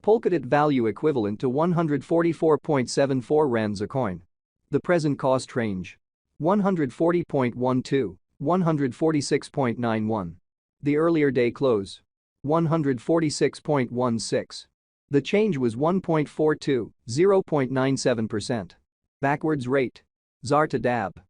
Polkadot value equivalent to 144.74 rands a coin. The present cost range. 140.12, 146.91. The earlier day close. 146.16. The change was 1.42, 0.97%. Backwards rate. ZAR to DAB.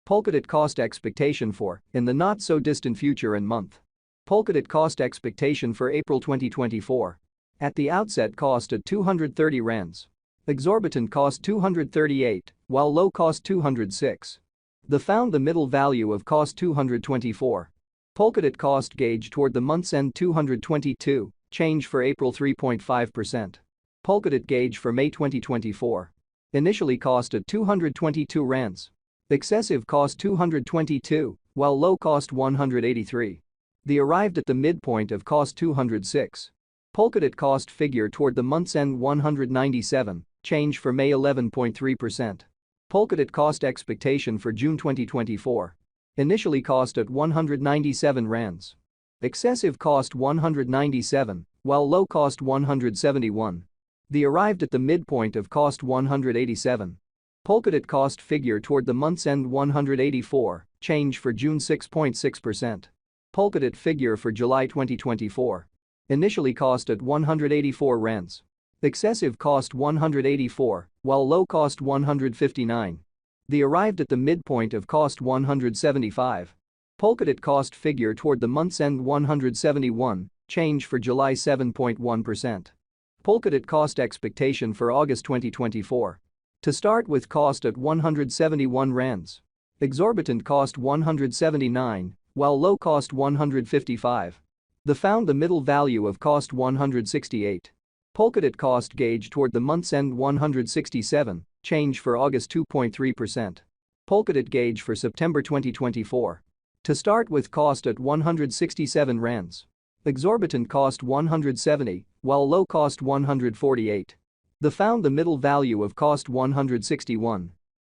Polkadot cost expectation for, in the not-so-distant future and month. Polkadot cost expectation for April 2024. At the outset cost at 230 rands. Exorbitant cost 238, while low cost 206. Found the middle value of cost 224. Polkadot cost gauge toward the month's end 222, change for April 3.5%. Polkadot gauge for May 2024. Initially cost at 222 rands. Excessive cost 222, while low cost 183. Arrived at the midpoint of cost 206. Polkadot cost figure toward the month's end 197, change for May 11.3%. Polkadot cost expectation for June 2024. Initially cost at 197 rands. Excessive cost 197, while low cost 171. Arrived at the midpoint of cost 187. Polkadot cost figure toward the month's end 184, change for June 6.6%. Polkadot figure for July 2024. Initially cost at 184 rands. Excessive cost 184, while low cost 159. Arrived at the midpoint of cost 175. Polkadot cost figure toward the month's end 171, change for July 7.1%. Polkadot cost expectation for August 2024. To start with cost at 171 rands. Exorbitant cost 179, while low cost 155. Found the middle value of cost 168. Polkadot cost gauge toward the month's end 167, change for August 2.3%. Polkadot gauge for September 2024. To start with cost at 167 rands. Exorbitant cost 170, while low cost 148. Found the middle value of cost 161.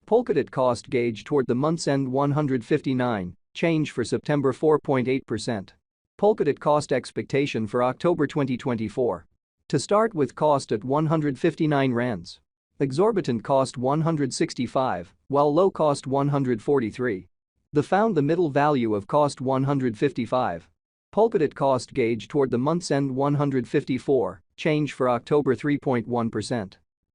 Polkadot cost gauge toward the month's end 159, change for September 4.8%. Polkadot cost expectation for October 2024. To start with cost at 159 rands. Exorbitant cost 165, while low cost 143. Found the middle value of cost 155. Polkadot cost gauge toward the month's end 154, change for October 3.1%.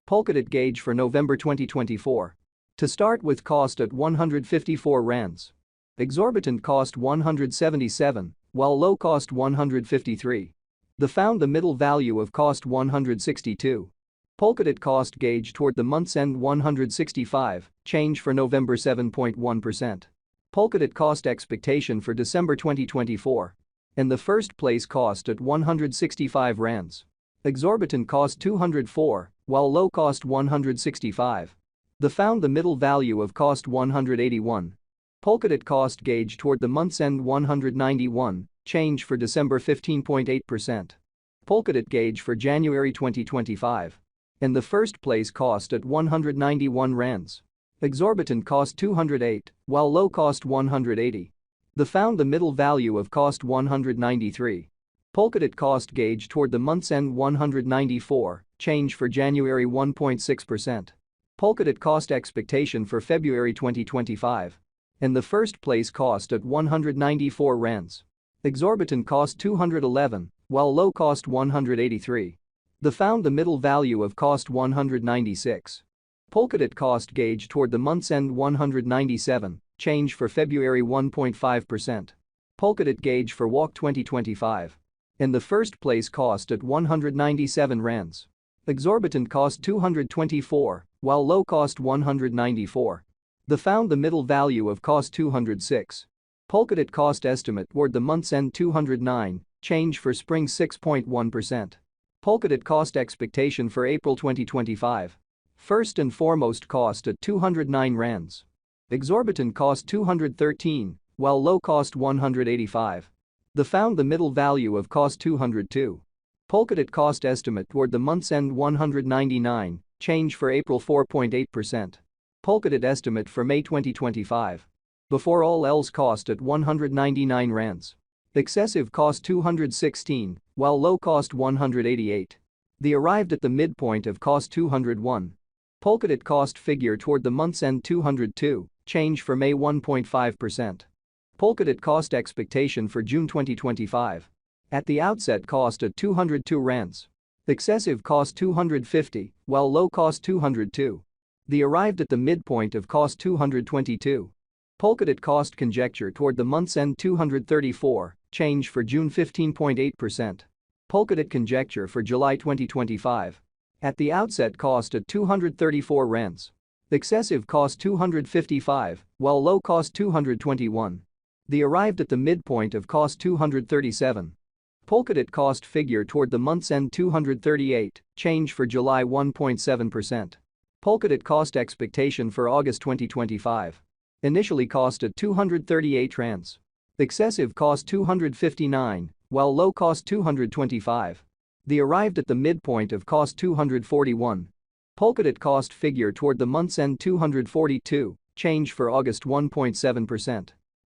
Polkadot gauge for November 2024. To start with cost at 154 rands. Exorbitant cost 177, while low cost 153. Found the middle value of cost 162. Polkadot cost gauge toward the month's end 165, change for November 7.1%. Polkadot cost expectation for December 2024. In the first place cost at 165 rands. Exorbitant cost 204, while low cost 165. Found the middle value of cost 181. Polkadot cost gauge toward the month's end 191, change for December 15.8%. Polkadot gauge for January 2025. In the first place cost at 191 rands. Exorbitant cost 208, while low cost 180. Found the middle value of cost 193. Polkadot cost gauge toward the month's end 194, change for January 1.6%. Polkadot cost expectation for February 2025. In the first place cost at 194 rands. Exorbitant cost 211, while low cost 183. Found the middle value of cost 196. Polkadot cost gauge toward the month's end 197, change for February 1.5%. Polkadot gauge for WALK 2025. In the first place cost at 197 rands. Exorbitant cost 224, while low cost 194. Found the middle value of cost 206. Polkadot cost estimate toward the month's end 209, change for spring 6.1%. Polkadot cost expectation for April 2025. First and foremost cost at 209 rands. Exorbitant cost 213, while low cost 185. Found the middle value of cost 202. Polkadot cost estimate toward the month's end 199, change for April 4.8%. Polkadot estimate for May 2025. Before all else cost at 199 rands. Excessive cost 216, while low cost 188. The arrived at the midpoint of cost 201. Polkadot cost figure toward the month's end 202, change for May 1.5%. Polkadot cost expectation for June 2025. At the outset cost at 202 rands. Excessive cost 250, while low cost 202. The arrived at the midpoint of cost 222. Polkadot cost conjecture toward the month's end 234, change for June 15.8%. Polkadot conjecture for July 2025. At the outset cost at 234 rands. Excessive cost 255, while low cost 221. The arrived at the midpoint of cost 237. Polkadot cost figure toward the month's end 238, change for July 1.7%. Polkadot cost expectation for August 2025. Initially cost at 238 rands. Excessive cost 259, while low cost 225. The arrived at the midpoint of cost 241. Polkadot cost figure toward the month's end 242, change for August 1.7%.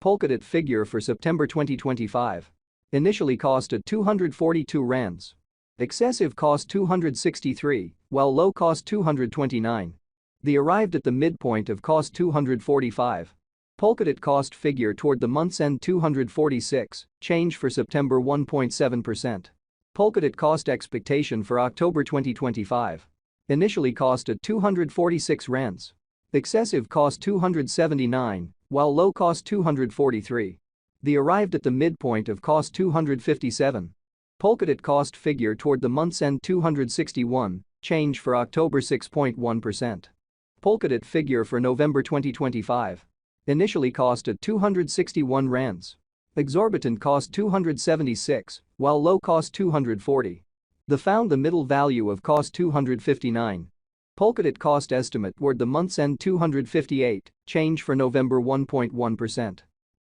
Polkadot figure for September 2025. Initially cost at 242 rands. Excessive cost 263, while low cost 229. The arrived at the midpoint of cost 245. Polkadot cost figure toward the month's end 246, change for September 1.7%. Polkadot cost expectation for October 2025. Initially cost at 246 rands. Excessive cost 279, while low cost 243. The arrived at the midpoint of cost 257. Polkadot cost figure toward the month's end 261, change for October 6.1%. Polkadot figure for November 2025. Initially cost at 261 rands. Exorbitant cost 276, while low cost 240. The found the middle value of cost 259. Polkadot cost estimate toward the month's end 258, change for November 1.1%.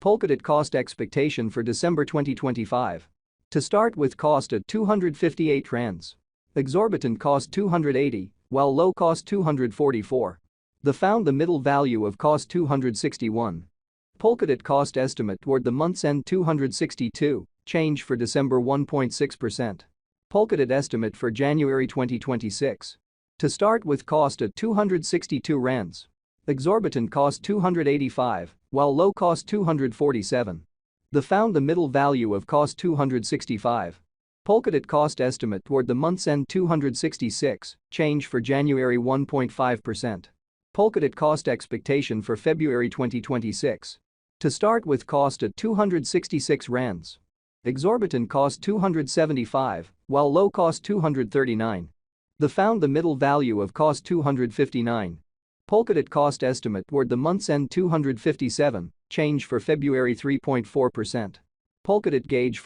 Polkadot cost expectation for December 2025. To start with cost at 258 rands. Exorbitant cost 280, while low cost 244. The found the middle value of cost 261. Polkadot cost estimate toward the month's end 262, change for December 1.6%. Polkadot estimate for January 2026. To start with cost at 262 rands. Exorbitant cost 285, while low cost 247. The found the middle value of cost 265. Polkadot cost estimate toward the month's end 266, change for January 1.5%. Polkadot cost expectation for February 2026. To start with cost at 266 rands. Exorbitant cost 275, while low cost 239. The found the middle value of cost 259. Polkadot cost estimate toward the month's end 257, change for February 3.4%. Polkadot gauge